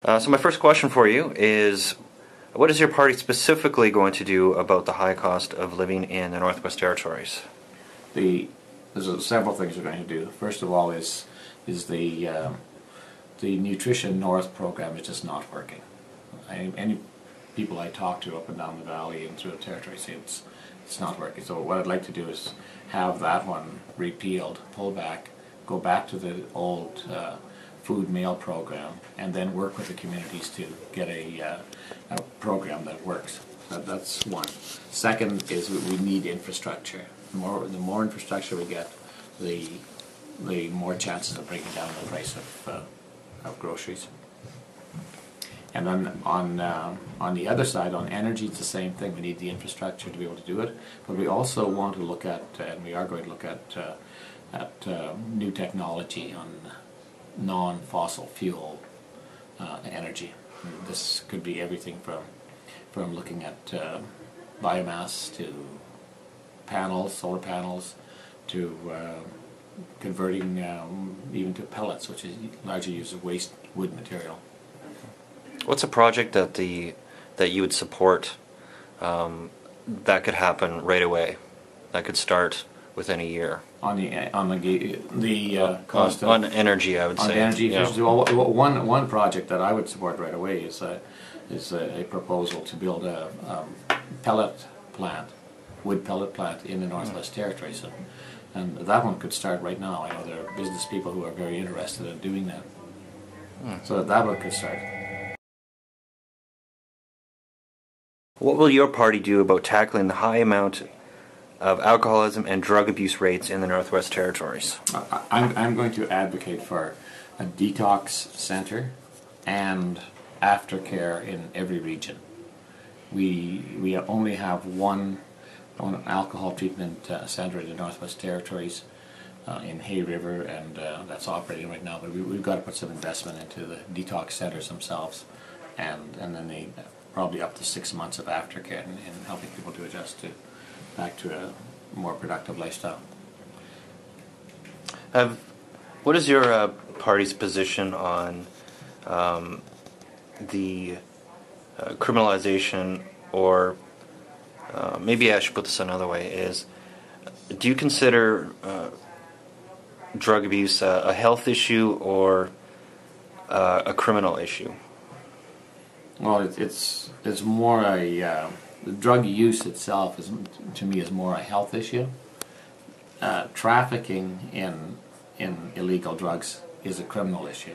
So my first question for you is, what is your party specifically going to do about the high cost of living in the Northwest Territories? There's several things we're going to do. First of all is the Nutrition North program is just not working. Any people I talk to up and down the valley and through the territory say it's not working. So what I'd like to do is have that one repealed, pull back, go back to the old food meal program, and then work with the communities to get a program that works. That's one. Second is we need infrastructure. The more infrastructure we get, the more chances of bringing down the price of groceries. And then on the other side, on energy, it's the same thing. We need the infrastructure to be able to do it, but we also want to look at, and we are going to look at new technology on non-fossil fuel energy. This could be everything from looking at biomass to panels, solar panels, to converting even to pellets, which is largely use of waste wood material. What's a project that you would support that could happen right away, that could start within a year? On the cost on energy, I would say. On energy efficiency. Yeah. Well, one project that I would support right away is a proposal to build a pellet plant, wood pellet plant in the Northwest Territories, and that one could start right now. I know there are business people who are very interested in doing that, so that one could start. What will your party do about tackling the high amount of alcoholism and drug abuse rates in the Northwest Territories? I'm going to advocate for a detox center and aftercare in every region. We only have one alcohol treatment center in the Northwest Territories in Hay River, and that's operating right now. But we've got to put some investment into the detox centers themselves, and then probably up to 6 months of aftercare and helping people to adjust back to a more productive lifestyle. What is your party's position on the criminalization, or maybe I should put this another way, is, do you consider drug abuse a health issue or a criminal issue? Well, it's more the drug use itself to me is more a health issue. Trafficking in illegal drugs is a criminal issue,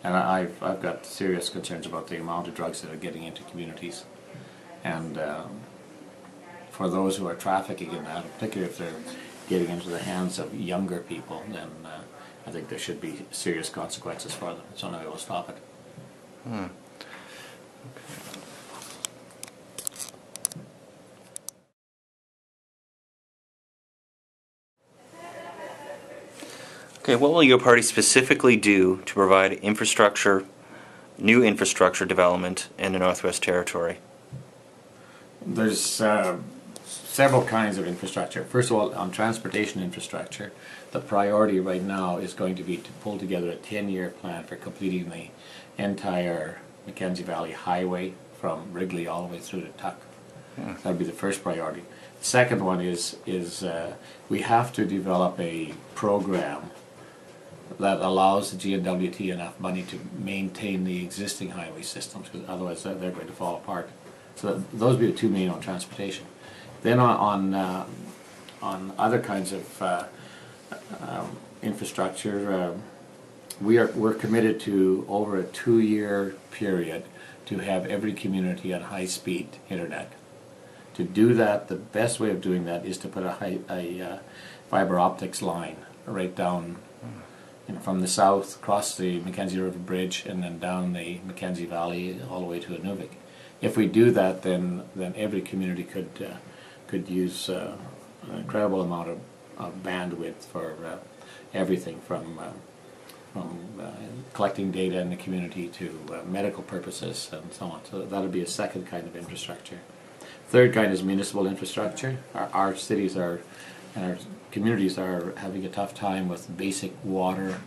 and I've got serious concerns about the amount of drugs that are getting into communities, and for those who are trafficking in that, particularly if they're getting into the hands of younger people, then I think there should be serious consequences for them. It's the only way we'll stop it. Okay, what will your party specifically do to provide new infrastructure development in the Northwest Territory? There's several kinds of infrastructure. First of all, on transportation infrastructure, the priority right now is going to be to pull together a 10-year plan for completing the entire Mackenzie Valley Highway from Wrigley all the way through to Tuck. That would be the first priority. The second one is we have to develop a program that allows the NWT enough money to maintain the existing highway systems, because otherwise they're going to fall apart. So those would be the two main on transportation. Then on other kinds of infrastructure, we're committed to, over a 2-year period, to have every community on high-speed internet. To do that, the best way of doing that is to put a fiber optics line right down, from the south, across the Mackenzie River Bridge, and then down the Mackenzie Valley all the way to Inuvik. If we do that, then every community could use an incredible amount of bandwidth for everything from collecting data in the community to medical purposes and so on. So that would be a second kind of infrastructure. Third kind is municipal infrastructure. Our cities and our communities are having a tough time with basic water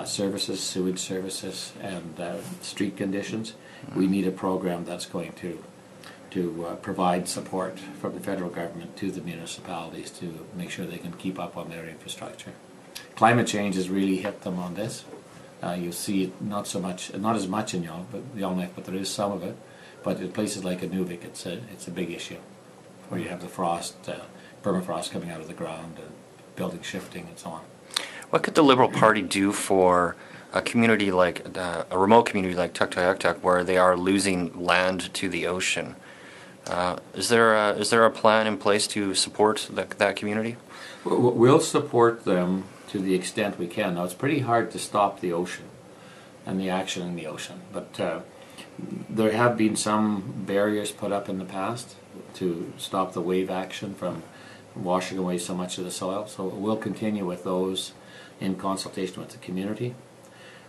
services, sewage services, and street conditions. We need a program that's going to provide support from the federal government to the municipalities to make sure they can keep up on their infrastructure. Climate change has really hit them on this. You'll see it not as much in Yellowknife, but there is some of it. But in places like Inuvik, it's a big issue, where you have the frost, permafrost coming out of the ground, and buildings shifting, and so on. What could the Liberal Party do for a community like a remote community like Tuktoyaktuk, where they are losing land to the ocean? Is there a plan in place to support that community? We'll support them to the extent we can. Now, it's pretty hard to stop the ocean and the action in the ocean, but there have been some barriers put up in the past to stop the wave action from washing away so much of the soil. So we'll continue with those in consultation with the community.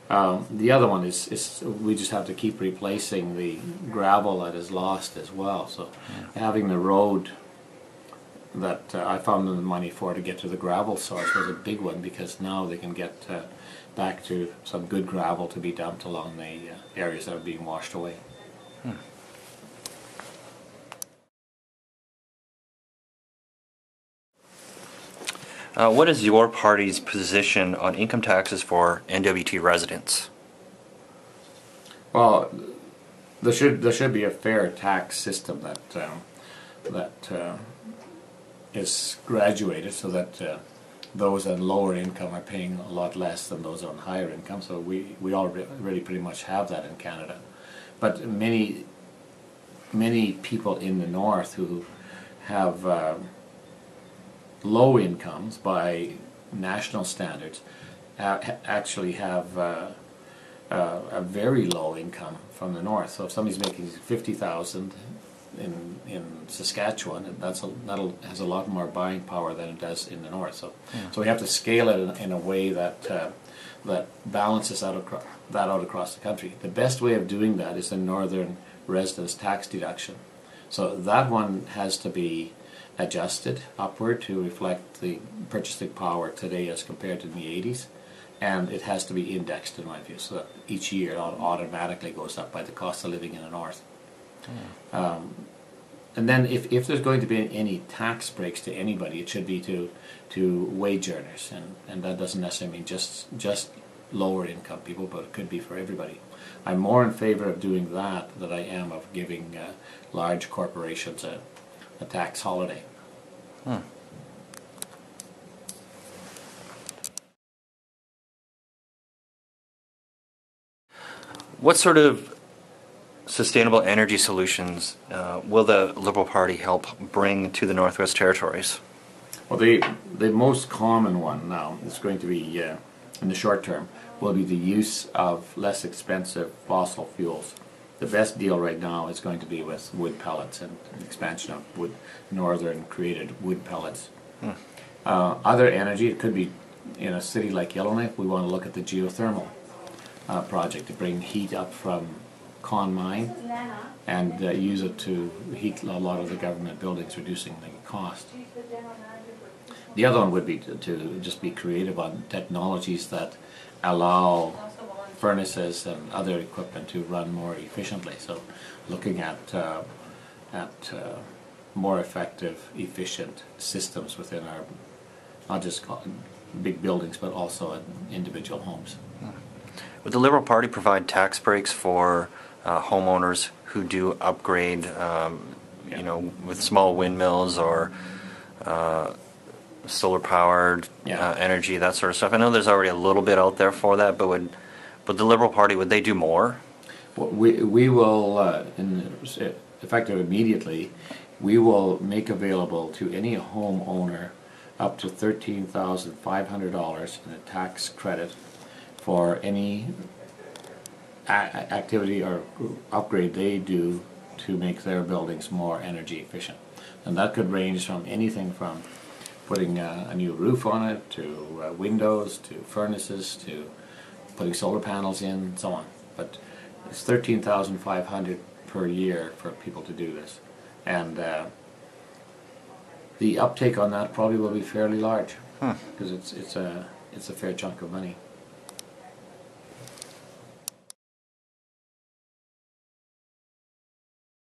The other one is we just have to keep replacing the gravel that is lost as well. So having the road that I found the money for to get to the gravel source was a big one, because now they can get back to some good gravel to be dumped along the areas that are being washed away. What is your party's position on income taxes for NWT residents? Well, there should be a fair tax system that is graduated, so that those on lower income are paying a lot less than those on higher income. So we already pretty much have that in Canada. But many people in the north who have low incomes by national standards actually have a very low income from the north. So if somebody's making 50,000 in Saskatchewan, that has a lot more buying power than it does in the north. So we have to scale it in a way that balances that out across the country. The best way of doing that is the northern residence tax deduction. So that one has to be adjusted upward to reflect the purchasing power today as compared to the 80s, and it has to be indexed, in my view, so that each year it automatically goes up by the cost of living in the north. And then if there's going to be any tax breaks to anybody, it should be to wage earners, and that doesn't necessarily mean just lower income people, but it could be for everybody. I'm more in favor of doing that than I am of giving large corporations a tax holiday. What sort of sustainable energy solutions will the Liberal Party help bring to the Northwest Territories? Well, the most common one now is going to be, in the short term, will be the use of less expensive fossil fuels. The best deal right now is going to be with wood pellets and expansion of northern created wood pellets. Other energy, it could be in a city like Yellowknife, we want to look at the geothermal project to bring heat up from Con Mine and use it to heat a lot of the government buildings, reducing the cost. The other one would be to just be creative on technologies that allow furnaces and other equipment to run more efficiently. So looking at more effective, efficient systems within our, not just big buildings, but also in individual homes. Would the Liberal Party provide tax breaks for homeowners who do upgrade, you know, with small windmills or solar-powered energy, that sort of stuff? I know there's already a little bit out there for that, but the Liberal Party, would they do more? Well, we will, effective immediately, we will make available to any homeowner up to $13,500 in a tax credit for any activity or upgrade they do to make their buildings more energy efficient. And that could range from anything from putting a new roof on it, to windows, to furnaces, to putting solar panels in, and so on. But it's $13,500 per year for people to do this, and the uptake on that probably will be fairly large, because it's a fair chunk of money.